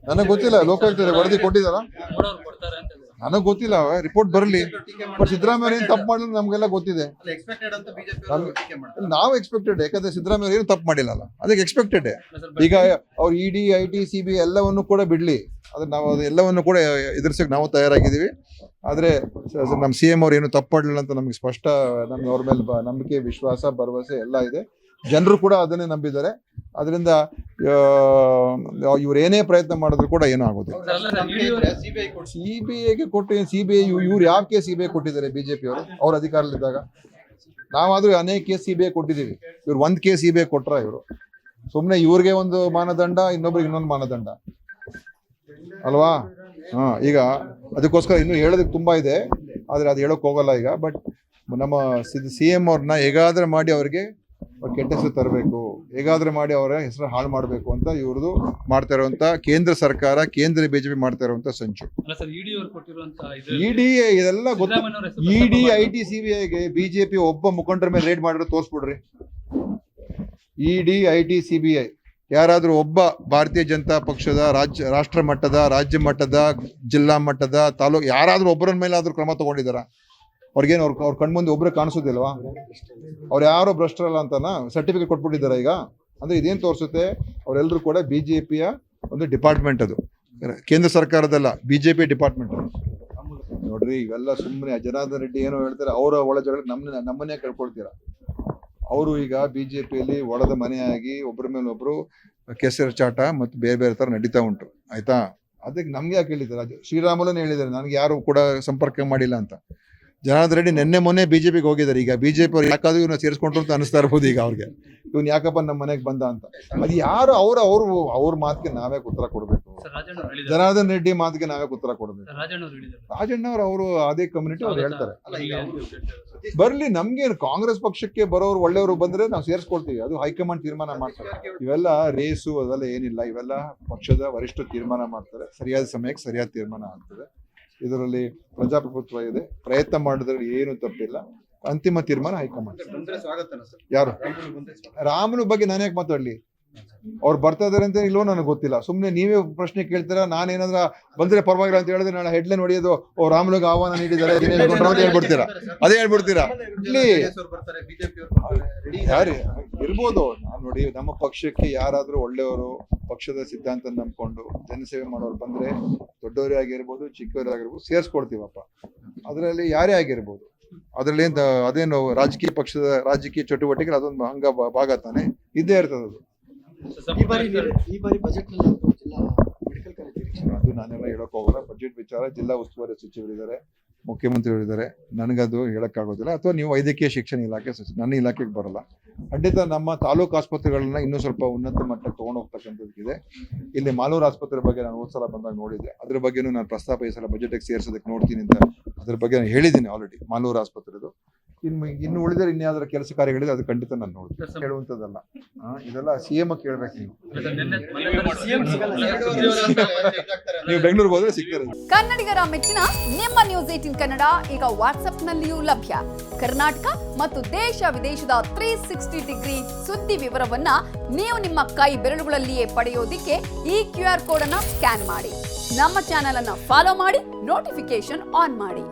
ನನಗೆ ಗೊತ್ತಿಲ್ಲ. ಲೋಕಾಯುಕ್ತ ವರದಿ ಕೊಟ್ಟಿದಾರ? ನನಗೆ ಗೊತ್ತಿಲ್ಲ. ರಿಪೋರ್ಟ್ ಬರಲಿ. ಬಟ್ ಸಿದ್ದರಾಮಯ್ಯ ಏನು ತಪ್ಪು ಮಾಡಿಲ್ಲ ನಮ್ಗೆಲ್ಲ ಗೊತ್ತಿದೆ. ನಾವು ಎಕ್ಸ್ಪೆಕ್ಟೆಡ್, ಯಾಕಂದ್ರೆ ಸಿದ್ದರಾಮಯ್ಯ ಏನು ತಪ್ಪು ಮಾಡಿಲ್ಲಲ್ಲ, ಅದಕ್ಕೆ ಎಕ್ಸ್ಪೆಕ್ಟೆಡ್. ಈಗ ಅವ್ರು ಇಡಿ, ಐಟಿ, ಸಿಬಿಐ ಎಲ್ಲವನ್ನು ಕೂಡ ಬಿಡ್ಲಿ, ಅದ್ರ ನಾವು ಎಲ್ಲವನ್ನು ಕೂಡ ಎದುರಿಸಕ್ಕೆ ನಾವು ತಯಾರಾಗಿದ್ದೀವಿ. ಆದರೆ ನಮ್ಮ CM ಅವ್ರು ಏನು ತಪ್ಪು ಮಾಡಲಿಲ್ಲ ಅಂತ ನಮ್ಗೆ ಸ್ಪಷ್ಟ, ನಮ್ಗೆ ಅವ್ರ ಮೇಲೆ ನಂಬಿಕೆ, ವಿಶ್ವಾಸ, ಭರವಸೆ ಎಲ್ಲ ಇದೆ. ಜನರು ಕೂಡ ಅದನ್ನೇ ನಂಬಿದ್ದಾರೆ. ಅದರಿಂದ ಇವ್ರು ಏನೇ ಪ್ರಯತ್ನ ಮಾಡಿದ್ರು ಕೂಡ ಏನೂ ಆಗೋದಿಲ್ಲ. CBIಗೆ ಕೊಟ್ಟು CBI ಇವ್ರು ಯಾವ ಕೇಸ್ CBI ಕೊಟ್ಟಿದ್ದಾರೆ? ಬಿಜೆಪಿ ಅವರು ಅವ್ರ ಅಧಿಕಾರದಲ್ಲಿದ್ದಾಗ ನಾವಾದ್ರೂ ಅನೇಕ ಕೇಸ್ CBI ಕೊಟ್ಟಿದ್ದೀವಿ. ಇವ್ರು ಒಂದು ಕೇಸ್ CBI ಕೊಟ್ರ? ಇವರು ಸುಮ್ಮನೆ ಇವ್ರಿಗೆ ಒಂದು ಮಾನದಂಡ, ಇನ್ನೊಬ್ರಿಗೆ ಇನ್ನೊಂದು ಮಾನದಂಡ ಅಲ್ವಾ? ಈಗ ಅದಕ್ಕೋಸ್ಕರ ಇನ್ನೂ ಹೇಳೋದಕ್ಕೆ ತುಂಬಾ ಇದೆ, ಆದರೆ ಅದು ಹೇಳೋಕೆ ಹೋಗಲ್ಲ ಈಗ. ಬಟ್ ನಮ್ಮ CM ಅವ್ರನ್ನ ಹೇಗಾದ್ರೆ ಮಾಡಿ ಅವ್ರಿಗೆ ಕೆಟ್ಟ ಹೆಸರು ತರಬೇಕು, ಹೇಗಾದ್ರೆ ಮಾಡಿ ಅವರ ಹೆಸರು ಹಾಳು ಮಾಡಬೇಕು ಅಂತ ಇವ್ರದ್ದು ಮಾಡ್ತಾ ಇರುವಂತ ಕೇಂದ್ರ ಸರ್ಕಾರ, ಕೇಂದ್ರ ಬಿಜೆಪಿ ಮಾಡ್ತಾ ಇರುವಂತ ಸಂಚು. ಇಡಿ ಇದೆಲ್ಲ ಗೊತ್ತು. ಇಡಿ, ಐಟಿ, CBIಗೆ ಬಿಜೆಪಿ ಒಬ್ಬ ಮುಖಂಡರ ಮೇಲೆ ರೇಡ್ ಮಾಡಿರೋ ತೋರಿಸ್ಬಿಡ್ರಿ. ಇಡಿ, ಐಟಿ, CBI ಯಾರಾದ್ರೂ ಒಬ್ಬ ಭಾರತೀಯ ಜನತಾ ಪಕ್ಷದ ರಾಷ್ಟ್ರ ಮಟ್ಟದ, ರಾಜ್ಯ ಮಟ್ಟದ, ಜಿಲ್ಲಾ ಮಟ್ಟದ, ತಾಲೂಕು ಯಾರಾದ್ರೂ ಒಬ್ಬರ ಮೇಲೆ ಆದ್ರೂ ಕ್ರಮ ತಗೊಂಡಿದಾರ? ಅವ್ರಿಗೇನು ಅವ್ರ ಕಣ್ಮುಂದೆ ಒಬ್ಬರೇ ಕಾಣಿಸೋದಿಲ್ವಾ? ಅವ್ರು ಯಾರೋ ಭ್ರಷ್ಟರಲ್ಲ ಅಂತನಾ ಸರ್ಟಿಫಿಕೇಟ್ ಕೊಟ್ಬಿಟ್ಟಿದ್ದಾರೆ ಈಗ? ಅಂದ್ರೆ ಇದೇನು ತೋರಿಸುತ್ತೆ? ಅವರೆಲ್ಲರೂ ಕೂಡ ಬಿಜೆಪಿಯ ಒಂದು ಡಿಪಾರ್ಟ್ಮೆಂಟ್, ಅದು ಕೇಂದ್ರ ಸರ್ಕಾರದಲ್ಲ, ಬಿಜೆಪಿ ಡಿಪಾರ್ಟ್ಮೆಂಟ್. ನೋಡ್ರಿ, ಇವೆಲ್ಲ ಸುಮ್ಮನೆ ಜನಾರ್ದನ್ ರೆಡ್ಡಿ ಏನೋ ಹೇಳ್ತಾರೆ, ಅವರ ಒಳ ಜಗಳ ನಮ್ಮನ್ನೇ ಕೇಳ್ಕೊಳ್ತೀರಾ. ಅವರು ಈಗ ಬಿಜೆಪಿಯಲ್ಲಿ ಒಳದ ಮನೆಯಾಗಿ ಒಬ್ಬರ ಮೇಲೆ ಒಬ್ರು ಕೆಸರು ಚಾಟ ಮತ್ತು ಬೇರೆ ಬೇರೆ ತರ ನಡೀತಾ ಉಂಟು, ಆಯ್ತಾ? ಅದಕ್ಕೆ ನಮ್ಗೆ ಯಾಕೆ ಹೇಳಿದ್ದಾರೆ? ಶ್ರೀರಾಮುಲನೇ ಹೇಳಿದ್ದಾರೆ, ನನಗೆ ಯಾರು ಕೂಡ ಸಂಪರ್ಕ ಮಾಡಿಲ್ಲ ಅಂತ. ಜನಾರ್ದನ್ ರೆಡ್ಡಿ ಮೊನ್ನೆ ಬಿಜೆಪಿಗೆ ಹೋಗಿದ್ದಾರೆ. ಈಗ ಬಿಜೆಪಿ ಅವ್ರು ಯಾಕಾದ್ರೂ ಇವ್ನ ಸೇರಿಸ್ಕೊಂಡ್ರು ಅಂತ ಅನಿಸ್ತಾ ಇರ್ಬೋದು ಈಗ ಅವ್ರಿಗೆ, ಇವ್ನು ಯಾಕಪ್ಪ ನಮ್ಮ ಮನೆಗೆ ಬಂದ ಅಂತ. ಅದು ಯಾರು ಅವ್ರ ಮಾತಿಗೆ ನಾವೇ ಉತ್ತರ ಕೊಡ್ಬೇಕು. ಜನಾರ್ದನ್ ರೆಡ್ಡಿ ಮಾತಿಗೆ ನಾವೇ ಉತ್ತರ ಕೊಡ್ಬೇಕು. ರಾಜಣ್ಣ ಅವರು ಅದೇ ಕಮ್ಯುನಿಟಿ ಅವ್ರು ಹೇಳ್ತಾರೆ. ಬರ್ಲಿ, ನಮ್ಗೇನು ಕಾಂಗ್ರೆಸ್ ಪಕ್ಷಕ್ಕೆ ಬರೋರು ಒಳ್ಳೆಯವರು ಬಂದ್ರೆ ನಾವು ಸೇರಿಸ್ಕೊಳ್ತೀವಿ, ಅದು ಹೈಕಮಾಂಡ್ ತೀರ್ಮಾನ ಮಾಡ್ತಾರೆ. ಇವೆಲ್ಲ ರೇಸು ಅದೆಲ್ಲ ಏನಿಲ್ಲ, ಇವೆಲ್ಲ ಪಕ್ಷದ ವರಿಷ್ಠ ತೀರ್ಮಾನ ಮಾಡ್ತಾರೆ. ಸರಿಯಾದ ಸಮಯಕ್ಕೆ ಸರಿಯಾದ ತೀರ್ಮಾನ ಆಗ್ತದೆ. ಇದರಲ್ಲಿ ಪ್ರಜಾಪ್ರಭುತ್ವ ಇದೆ, ಪ್ರಯತ್ನ ಮಾಡಿದ್ರೆ ಏನು ತಪ್ಪಿಲ್ಲ. ಅಂತಿಮ ತೀರ್ಮಾನ ಹೈಕಮಾಂಡ್. ಯಾರು ರಾಮನ ಬಗ್ಗೆ ನಾನು ಯಾಕೆ ಮಾತಾಡ್ಲಿ? ಅವ್ರು ಬರ್ತಾ ಇದಾರೆ ಅಂತ ಇಲ್ವೋ ನನಗೆ ಗೊತ್ತಿಲ್ಲ. ಸುಮ್ಮನೆ ನೀವೇ ಪ್ರಶ್ನೆ ಕೇಳ್ತೀರಾ. ನಾನೇನಾದ್ರ ಬಂದ್ರೆ ಪರವಾಗಿಲ್ಲ ಅಂತ ಹೇಳಿದ್ರೆ ನಾಳೆ ಹೆಡ್ಲೈನ್ ಹೊಡೆಯೋದು, ಓ ರಾಮನಿಗೆ ಆಹ್ವಾನ ನೀಡಿದ್ದಾರೆ ಅಂತ ಹೇಳ್ಬಿಡ್ತೀರಾ. ಅದೇ ಹೇಳ್ಬಿಡ್ತೀರಾ. ಇಲ್ಲಿ ಯಾರು ಇರ್ಬೋದು. ನಾನು ನೋಡಿ, ನಮ್ಮ ಪಕ್ಷಕ್ಕೆ ಯಾರಾದ್ರೂ ಒಳ್ಳೆಯವರು, ಪಕ್ಷದ ಸಿದ್ಧಾಂತ ನಂಬ್ಕೊಂಡು ಜನಸೇವೆ ಮಾಡೋರು ಬಂದ್ರೆ, ದೊಡ್ಡವರೇ ಆಗಿರ್ಬೋದು, ಚಿಕ್ಕವರೇ ಆಗಿರ್ಬೋದು, ಸೇರಿಸ್ಕೊಡ್ತೀವಪ್ಪ. ಅದರಲ್ಲಿ ಯಾರೇ ಆಗಿರ್ಬೋದು. ಅದರಲ್ಲಿ ಅದೇನು ರಾಜಕೀಯ ಪಕ್ಷದ ರಾಜಕೀಯ ಚಟುವಟಿಕೆ ಅದೊಂದು ಭಾಗ ತಾನೆ ಇದ್ದೇ ಇರ್ತದೆ. ಅದು ಈ ಬಾರಿ ಬಜೆಟ್ ಜಿಲ್ಲಾ ಮೆಡಿಕಲ್ ಕಾಲೇಜ್ ಅದು ನಾನೆಲ್ಲ ಹೇಳಕ್ ಹೋಗಲ್ಲ. ಬಜೆಟ್ ವಿಚಾರ ಜಿಲ್ಲಾ ಉಸ್ತುವಾರಿ ಸಚಿವರಿದ್ದಾರೆ, ಮುಖ್ಯಮಂತ್ರಿಗಳಿದ್ದಾರೆ, ನನಗದು ಹೇಳಕ್ಕಾಗೋದಿಲ್ಲ. ಅಥವಾ ನೀವು ವೈದ್ಯಕೀಯ ಶಿಕ್ಷಣ ಇಲಾಖೆ ನನ್ನ ಇಲಾಖೆಗೆ ಬರಲ್ಲ. ಖಂಡಿತ ನಮ್ಮ ತಾಲೂಕು ಆಸ್ಪತ್ರೆಗಳನ್ನ ಇನ್ನೂ ಸ್ವಲ್ಪ ಉನ್ನತ ಮಟ್ಟಕ್ಕೆ ತಗೊಂಡು ಹೋಗ್ತಕ್ಕಂಥದ್ದಿದೆ. ಇಲ್ಲಿ ಮಾಲೂರು ಆಸ್ಪತ್ರೆ ಬಗ್ಗೆ ನಾನು ಹೋದ ಸಲ ಬಂದಾಗ ನೋಡಿದ್ದೆ. ಅದ್ರ ಬಗ್ಗೆನೂ ನಾನು ಪ್ರಸ್ತಾಪ ಈ ಸಲ ಬಜೆಟ್ಗೆ ಸೇರಿಸೋದಕ್ಕೆ ನೋಡ್ತೀನಿ ಅಂತ ಅದ್ರ ಬಗ್ಗೆ ನಾನು ಹೇಳಿದ್ದೀನಿ ಆಲ್ರೆಡಿ. ಮಾಲೂರು ಆಸ್ಪತ್ರೆದು ಇನ್ನು ಉಳಿದ್ರೆ ಇನ್ಯಾವುದರ ಕೆಲಸ ಕಾರ್ಯಗಳಿದೆ, ಅದು ಖಂಡಿತ ನಾನು ನೋಡ್ತೀನಿ. ಹೇಳುವಂಥದ್ದಲ್ಲ, ಇದೆಲ್ಲ CM ಕೇಳ್ಬೇಕು. ನೀವು ಬೆಂಗಳೂರಿಗೆ ಹೋದ್ರೆ ಸಿಗ್ತಾರೆ. ಕನ್ನಡಿಗರ ಮೆಚ್ಚಿನ ನಿಮ್ಮ ನ್ಯೂಸ್ 18 ಕನ್ನಡ ಈಗ ವಾಟ್ಸ್ಆಪ್ನಲ್ಲಿಯೂ ಲಭ್ಯ. ಕರ್ನಾಟಕ ಮತ್ತು ದೇಶ ವಿದೇಶದ 360 ಡಿಗ್ರಿ ಸುದ್ದಿ ವಿವರವನ್ನ ನೀವು ನಿಮ್ಮ ಕೈ ಬೆರಳುಗಳಲ್ಲಿಯೇ ಪಡೆಯೋದಿಕ್ಕೆ ಈ QR ಕೋಡ್ ಅನ್ನ ಸ್ಕ್ಯಾನ್ ಮಾಡಿ. ನಮ್ಮ ಚಾನೆಲ್ ಅನ್ನ ಫಾಲೋ ಮಾಡಿ, ನೋಟಿಫಿಕೇಶನ್ ಆನ್ ಮಾಡಿ.